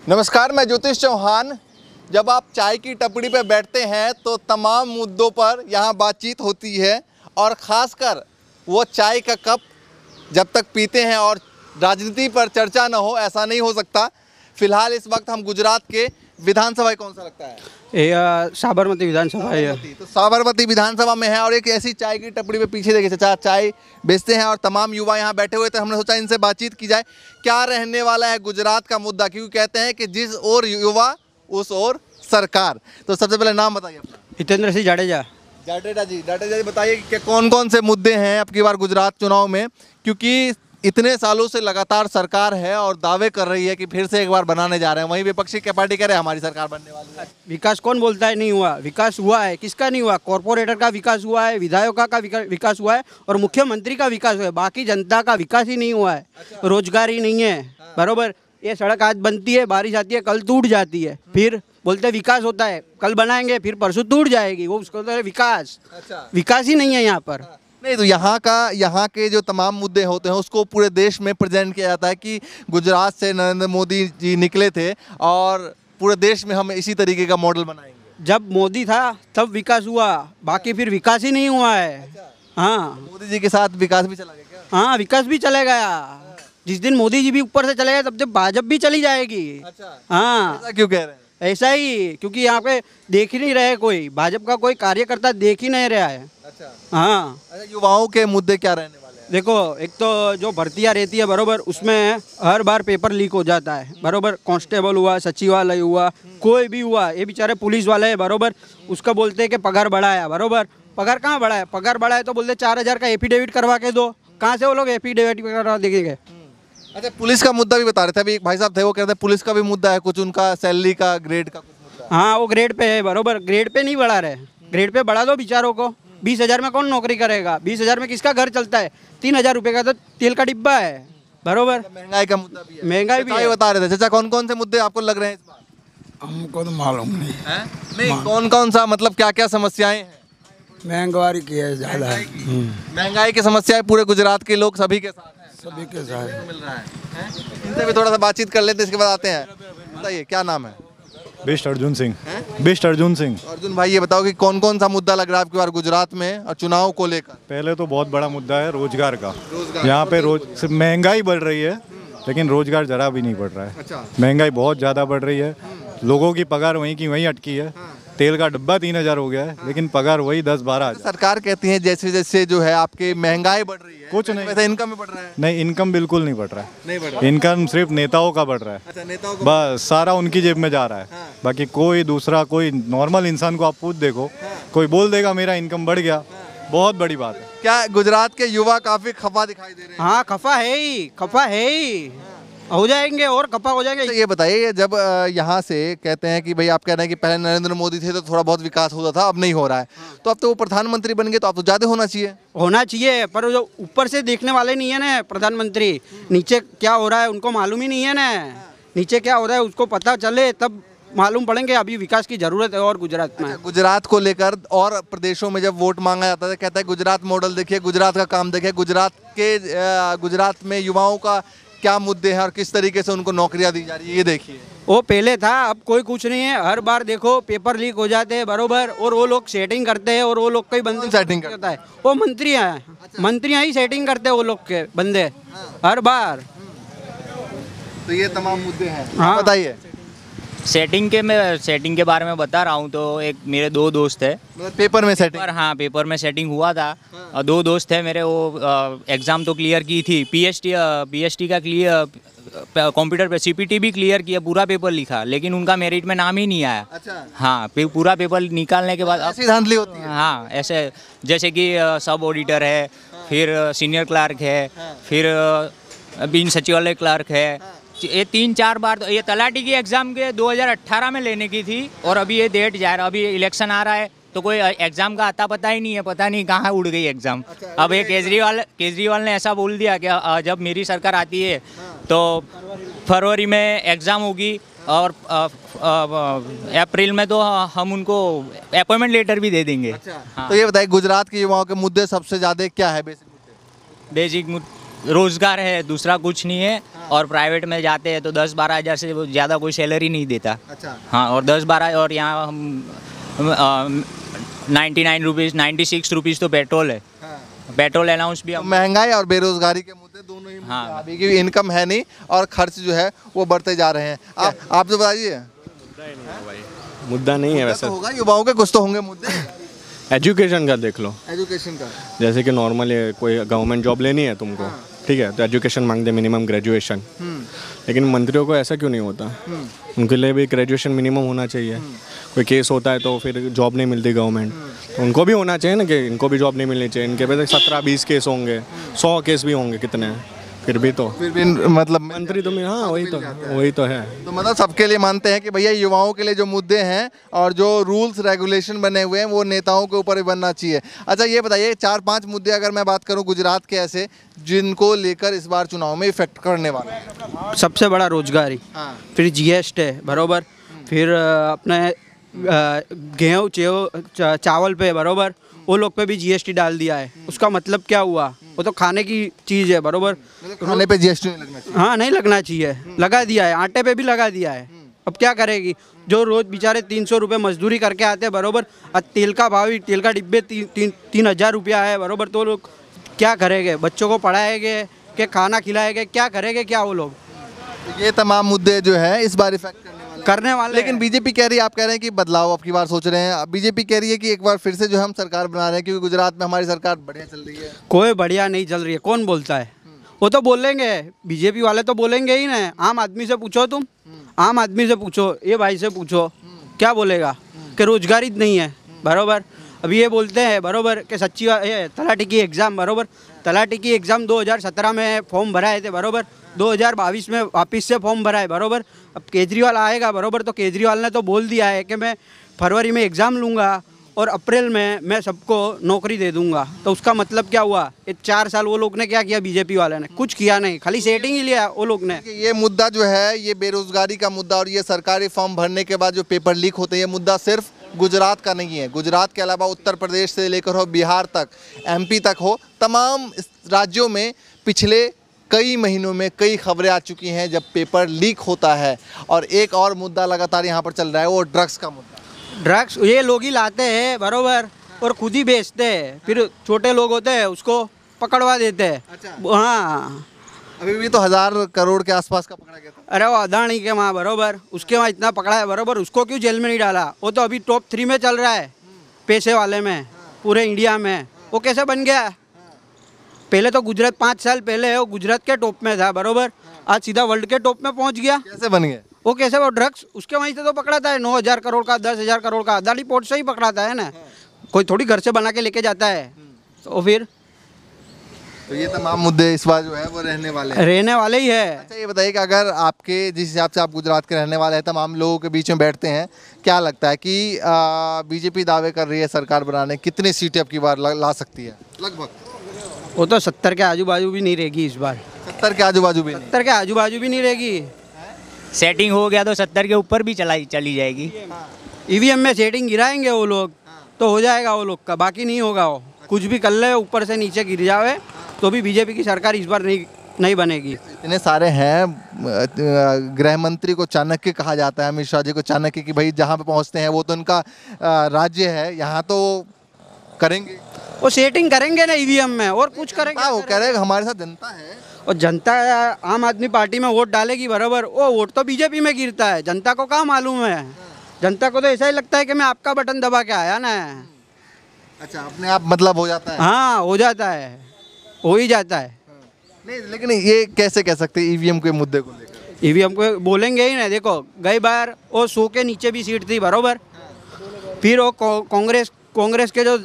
नमस्कार, मैं ज्योतिष चौहान। जब आप चाय की टपरी पर बैठते हैं तो तमाम मुद्दों पर यहाँ बातचीत होती है और ख़ासकर वो चाय का कप जब तक पीते हैं और राजनीति पर चर्चा न हो ऐसा नहीं हो सकता। फ़िलहाल इस वक्त हम गुजरात के विधानसभा कौन सा लगता है? ये साबरमती विधानसभा है। तो साबरमती विधानसभा में है और एक ऐसी चाय की टपरी पे पीछे देखिए चाचा चाय बेचते हैं और तमाम युवा यहाँ बैठे हुए थे। हमने सोचा इनसे बातचीत की जाए, क्या रहने वाला है गुजरात का मुद्दा, क्योंकि कहते हैं कि जिस ओर युवा उस ओर सरकार। तो सबसे पहले नाम बताइए अपना। हितेंद्र सिंह जाडेजा। जाडेजा जी बताइए कि कौन कौन से मुद्दे हैं अब की बार गुजरात चुनाव में, क्योंकि इतने सालों से लगातार सरकार है और दावे कर रही है कि फिर से एक बार बनाने जा रहे हैं, वहीं विपक्षी क्या पार्टी कह रहे हैं हमारी सरकार बनने वाली है। विकास कौन बोलता है नहीं हुआ? विकास हुआ है। किसका नहीं हुआ? कॉरपोरेटर का विकास हुआ है, विधायकों का विकास हुआ है और मुख्यमंत्री का विकास हुआ है। बाकी जनता का विकास ही नहीं हुआ है। रोजगार ही नहीं है। बरोबर, ये सड़क आज बनती है, बारिश आती है, कल टूट जाती है, फिर बोलते हैं विकास होता है, कल बनाएंगे फिर परसों टूट जाएगी, वो उसको बोलते हैं विकास। विकास ही नहीं है यहाँ पर। नहीं तो यहाँ के जो तमाम मुद्दे होते हैं उसको पूरे देश में प्रेजेंट किया जाता है कि गुजरात से नरेंद्र मोदी जी निकले थे और पूरे देश में हम इसी तरीके का मॉडल बनाएंगे। जब मोदी था तब विकास हुआ, बाकी फिर विकास ही नहीं हुआ है। हाँ, मोदी जी के साथ विकास भी चला गया क्या? हाँ, विकास भी चले गया। जिस दिन मोदी जी भी ऊपर से चले गए तब जब भाजपा भी चली जाएगी। हाँ, ऐसा क्यों कह रहे हैं? ऐसा ही, क्योंकि यहाँ पे देख ही नहीं रहे, कोई भाजपा का कोई कार्यकर्ता देख ही नहीं रहा है। हाँ, अच्छा, युवाओं के मुद्दे क्या रहने वाले हैं? देखो, एक तो जो भर्तियाँ रहती है बरोबर, उसमें हर बार पेपर लीक हो जाता है बरोबर। कांस्टेबल हुआ, सचिवालय हुआ, कोई भी हुआ, ये बेचारे पुलिस वाले हैं बरोबर, उसका बोलते हैं कि पगार बढ़ाया बरोबर। पगार कहाँ बढ़ाया? पगार बढ़ाया तो बोलते 4,000 का एफिडेविट करवा के दो। कहाँ से वो लोग एफिडेविट करवा देंगे? अच्छा, पुलिस का मुद्दा भी बता रहे थे अभी एक भाई साहब थे, वो कहते हैं पुलिस का भी मुद्दा है कुछ, उनका सैलरी का ग्रेड का कुछ मुद्दा है। हाँ, वो ग्रेड पे है बरोबर, ग्रेड पे नहीं बढ़ा रहे। ग्रेड पे बढ़ा दो बेचारों को। 20,000 में कौन नौकरी करेगा? 20,000 में किसका घर चलता है? 3,000 रुपये का तो तेल का डिब्बा है बरोबर। महंगाई का मुद्दा भी है। महंगाई भी है। बता रहे थे चाचा, कौन कौन से मुद्दे आपको लग रहे हैं इस बार? हमको तो मालूम नहीं है? नहीं, कौन कौन सा, मतलब क्या क्या समस्याएं हैं? महंगाई की है ज़्यादा। महंगाई की समस्याएं पूरे गुजरात के लोग सभी के साथ हैं। सभी के साथ मिल रहा है? इनसे भी थोड़ा सा बातचीत कर लेते हैं, इसके बाद आते हैं। बताइए क्या नाम है? बिष्ट अर्जुन सिंह। बिष्ट अर्जुन सिंह। अर्जुन भाई, ये बताओ कि कौन कौन सा मुद्दा लग रहा है आपकी बार गुजरात में और चुनाव को लेकर? पहले तो बहुत बड़ा मुद्दा है रोजगार का। यहाँ पे रोज महंगाई बढ़ रही है लेकिन रोजगार जरा भी नहीं बढ़ रहा है। अच्छा। महंगाई बहुत ज़्यादा बढ़ रही है, लोगों की पगार वहीं की वहीं अटकी है। तेल का डब्बा 3,000 हो गया है लेकिन पगार वही 10-12 हज़ार। सरकार कहती है जैसे जैसे जो है आपके महंगाई बढ़ रही है, कुछ नहीं, वैसे इनकम भी बढ़ रहा है? नहीं, इनकम बिल्कुल नहीं बढ़ रहा है। नहीं बढ़ रहा। इनकम सिर्फ नेताओं का बढ़ रहा है। अच्छा, नेताओं को बस सारा उनकी जेब में जा रहा है। बाकी कोई दूसरा, कोई नॉर्मल इंसान को आप पूछ देखो, कोई बोल देगा मेरा इनकम बढ़ गया, बहुत बड़ी बात है। क्या गुजरात के युवा काफी खफा दिखाई दे रहे हैं? हाँ, खफा है ही, खफा है ही, हो जाएंगे और खफा हो जाएंगे। तो ये बताइए, जब यहाँ से कहते हैं कि भाई आप कह रहे हैं कि पहले नरेंद्र मोदी थे तो थोड़ा बहुत विकास होता था, अब नहीं हो रहा है, तो अब तो वो प्रधानमंत्री बन गए तो अब तो ज़्यादा होना चाहिए। होना चाहिए, पर जो ऊपर से देखने वाले नहीं है ना प्रधानमंत्री, नीचे क्या हो रहा है उनको मालूम ही नहीं है ना। नीचे क्या हो रहा है उसको पता चले तब मालूम पड़ेंगे। अभी विकास की जरूरत है और गुजरात में। गुजरात को लेकर और प्रदेशों में जब वोट मांगा जाता है कहता है गुजरात मॉडल देखिए, गुजरात का काम देखिए, गुजरात में युवाओं का क्या मुद्दे हैं और किस तरीके से उनको नौकरियां दी जा रही है, ये देखिए। वो पहले था, अब कोई कुछ नहीं है। हर बार देखो पेपर लीक हो जाते हैं बरोबर, और वो लोग सेटिंग करते हैं और वो लोग कई बंदे सेटिंग करता है, वो मंत्रियाँ हैं। मंत्रियाँ ही सेटिंग करते हैं वो लोग के बंदे हर बार। तो ये तमाम मुद्दे हैं। हाँ। बताइए। मैं सेटिंग के बारे में बता रहा हूँ। तो एक मेरे 2 दोस्त है, मतलब पेपर में सेटिंग? हाँ, पेपर में सेटिंग हुआ था। 2 दोस्त है मेरे, वो एग्ज़ाम तो क्लियर की थी, पीएचडी का क्लियर, कंप्यूटर पे सीपीटी भी क्लियर किया, पूरा पेपर लिखा, लेकिन उनका मेरिट में नाम ही नहीं आया। अच्छा। हाँ, पूरा पेपर निकालने के बाद ऐसी धांधली होती है? हाँ, ऐसे जैसे कि सब ऑडिटर है, फिर सीनियर क्लार्क है, फिर बिन सचिवालय क्लार्क है। ये 3-4 बार, तो ये तलाटी की एग्ज़ाम के 2018 में लेने की थी और अभी ये डेट जा रहा है, अभी इलेक्शन आ रहा है तो कोई एग्ज़ाम का आता पता ही नहीं है, पता नहीं कहाँ उड़ गई एग्ज़ाम। अब ये केजरीवाल ने ऐसा बोल दिया कि जब मेरी सरकार आती है तो फरवरी में एग्ज़ाम होगी और अप्रैल में तो हम उनको अपॉइंटमेंट लेटर भी दे देंगे। हाँ। तो ये बताइए, गुजरात के युवाओं के मुद्दे सबसे ज़्यादा क्या है? बेसिक मुद्दे बेसिक रोजगार है, दूसरा कुछ नहीं है। और प्राइवेट में जाते हैं तो 10-12 हज़ार से ज़्यादा कोई सैलरी नहीं देता। अच्छा। हाँ, और 10-12 और यहाँ हम 99 रुपीज़ 96 रुपीज़ तो पेट्रोल है। पेट्रोल अलाउंस भी तो हम महंगाई और बेरोजगारी के मुद्दे दोनों ही मुद्दे हाँ। अभी की इनकम है नहीं और खर्च जो है वो बढ़ते जा रहे हैं। आप तो बताइए। मुद्दा नहीं है मुद्दा वैसे। तो होगा, युवाओं के कुछ तो होंगे मुद्दे। एजुकेशन का देख लो, एजुकेशन का जैसे कि नॉर्मली कोई गवर्नमेंट जॉब लेनी है तुमको, ठीक है, तो एजुकेशन मांगते मिनिमम ग्रेजुएशन। लेकिन मंत्रियों को ऐसा क्यों नहीं होता? उनके लिए भी ग्रेजुएशन मिनिमम होना चाहिए। कोई केस होता है तो फिर जॉब नहीं मिलती गवर्नमेंट, तो उनको भी होना चाहिए ना कि इनको भी जॉब नहीं मिलनी चाहिए। इनके पे 17-20 केस होंगे, 100 केस भी होंगे, कितने फिर भी मतलब मंत्री तो हाँ वही तो है। तो मतलब सबके लिए मानते हैं कि भैया युवाओं के लिए जो मुद्दे हैं और जो रूल्स रेगुलेशन बने हुए हैं वो नेताओं के ऊपर ही बनना चाहिए। अच्छा ये बताइए 4-5 मुद्दे अगर मैं बात करूं गुजरात के ऐसे जिनको लेकर इस बार चुनाव में इफेक्ट करने वाला है। सबसे बड़ा रोजगारी, फिर जीएसटी है बरोबर, फिर अपने गेहूँ चावल पे बरोबर, वो लोग पे भी जीएसटी डाल दिया है। उसका मतलब क्या हुआ? वो तो खाने की चीज़ है बरोबर, खाने पे जीएसटी नहीं लगना चाहिए। हाँ नहीं लगना चाहिए, लगा दिया है, आटे पे भी लगा दिया है। अब क्या करेगी? जो रोज बेचारे 300 रुपये मजदूरी करके आते हैं बरोबर, अब तेल का भाव ही, तेल का डिब्बे 3,000 रुपया है बरोबर, तो लोग क्या करेंगे? बच्चों को पढ़ाएंगे कि खाना खिलाएंगे? क्या करेंगे क्या वो लोग? ये तमाम मुद्दे जो है इस बार इफेक्ट करने वाले। लेकिन बीजेपी कह रही है, आप कह रहे हैं कि बदलाव अब की बार सोच रहे हैं, बीजेपी कह रही है कि एक बार फिर से जो हम सरकार बना रहे हैं क्योंकि गुजरात में हमारी सरकार बढ़िया चल रही है। कोई बढ़िया नहीं चल रही है, कौन बोलता है? वो तो बोलेंगे, बीजेपी वाले तो बोलेंगे ही ना। आम आदमी से पूछो, तुम आम आदमी से पूछो, ये भाई से पूछो, क्या बोलेगा? कि रोजगारी नहीं है बरोबर। अभी ये बोलते हैं बरोबर कि सच्ची तलाटी की एग्ज़ाम बरोबर, तलाटी की एग्ज़ाम 2017 में फॉर्म भराए थे बरोबर, 2022 में वापस से फॉर्म भरा है बरोबर। अब केजरीवाल आएगा बरोबर, तो केजरीवाल ने तो बोल दिया है कि मैं फरवरी में एग्ज़ाम लूँगा और अप्रैल में मैं सबको नौकरी दे दूंगा। तो उसका मतलब क्या हुआ? ये 4 साल वो लोग ने क्या किया? बीजेपी वाले ने कुछ किया नहीं, खाली सेटिंग ही लिया वो लोग ने। ये मुद्दा जो है, ये बेरोजगारी का मुद्दा और ये सरकारी फॉर्म भरने के बाद जो पेपर लीक होते हैं, ये मुद्दा सिर्फ गुजरात का नहीं है। गुजरात के अलावा उत्तर प्रदेश से लेकर हो बिहार तक, एमपी तक हो, तमाम राज्यों में पिछले कई महीनों में कई खबरें आ चुकी हैं जब पेपर लीक होता है। और एक और मुद्दा लगातार यहाँ पर चल रहा है, वो ड्रग्स का मुद्दा। ड्रग्स ये लोग ही लाते हैं बरोबर और खुद ही बेचते हैं, फिर छोटे लोग होते हैं उसको पकड़वा देते हैं। अच्छा। हाँ, अभी भी तो 1000 करोड़ के आसपास का पकड़ा गया था। अरे वो अदानी के वहाँ बरोबर, उसके वहाँ इतना पकड़ा है बरोबर, उसको क्यों जेल में नहीं डाला? वो तो अभी टॉप 3 में चल रहा है पैसे वाले में पूरे इंडिया में। वो कैसे बन गया? पहले तो गुजरात 5 साल पहले वो गुजरात के टॉप में था बरोबर, आज सीधा वर्ल्ड के टॉप में पहुँच गया। कैसे बन गए? वो कैसे? वो ड्रग्स उसके वहीं से तो पकड़ाता है, 9,000 करोड़ का, 10,000 करोड़ का अदानी पोर्ट से ही पकड़ाता है ना। कोई थोड़ी घर से बना के लेके जाता है। तो फिर तो ये तमाम मुद्दे इस बार जो है वो रहने वाले हैं। रहने वाले ही है। अच्छा ये बताइए कि अगर आपके जिस हिसाब से आप गुजरात के रहने वाले हैं, तमाम लोगों के बीच में बैठते हैं, क्या लगता है कि बीजेपी दावे कर रही है सरकार बनाने, कितनी सीटें अब की बार ला सकती है लगभग? वो तो 70 के आजू बाजू भी नहीं रहेगी इस बार। 70 के आजू बाजू भी नहीं? 70 के आजू बाजू भी नहीं रहेगी। सेटिंग हो गया तो 70 के ऊपर भी चली जाएगी। ईवीएम में सेटिंग गिराएंगे वो लोग तो हो जाएगा वो लोग का, बाकी नहीं होगा। वो कुछ भी कर ले, ऊपर से नीचे गिर जावे तो भी बीजेपी की सरकार इस बार नहीं बनेगी। इतने सारे हैं, गृह मंत्री को चाणक्य कहा जाता है, अमित शाह जी को चाणक्य, कि भाई जहाँ पे पहुँचते हैं वो तो उनका राज्य है, यहाँ तो करेंगे, वो सेटिंग करेंगे ना ईवीएम में, और कुछ करेंगे। वो कह रहे हमारे साथ जनता है और जनता आम आदमी पार्टी में वोट डालेगी बराबर, वो वोट तो बीजेपी में गिरता है। जनता को क्या मालूम है? जनता को तो ऐसा ही लगता है कि मैं आपका बटन दबा के आया ना। अच्छा, अपने आप मतलब हो जाता है। हाँ हो जाता है, हो ही जाता है। नहीं लेकिन ये कैसे कह सकते हैं ईवीएम के मुद्दे को लेकर? ईवीएम को बोलेंगे ही ना। देखो गई बार वो 100 के नीचे भी सीट थी बरोबर, फिर वो कांग्रेस के जो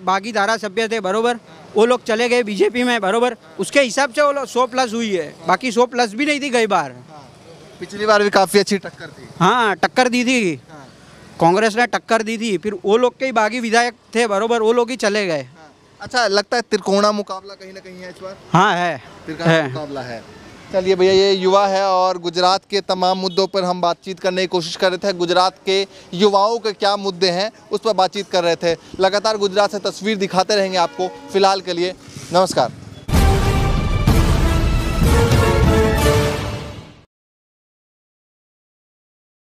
बागी धारा सभ्य थे बरोबर, वो लोग चले गए बीजेपी में बरोबर, उसके हिसाब से वो लोग 100+ हुई है, बाकी 100+ भी नहीं थी गई बार। पिछली बार भी काफ़ी अच्छी टक्कर थी। हाँ टक्कर दी थी, कांग्रेस ने टक्कर दी थी, फिर वो लोग के ही बागी विधायक थे बरोबर, वो लोग ही चले गए। अच्छा, लगता है त्रिकोणा मुकाबला कहीं ना कहीं है इस बार? हाँ है, त्रिकोणा मुकाबला है। चलिए भैया, ये युवा है और गुजरात के तमाम मुद्दों पर हम बातचीत करने की कोशिश कर रहे थे। गुजरात के युवाओं के क्या मुद्दे हैं उस पर बातचीत कर रहे थे। लगातार गुजरात से तस्वीर दिखाते रहेंगे आपको। फिलहाल के लिए नमस्कार।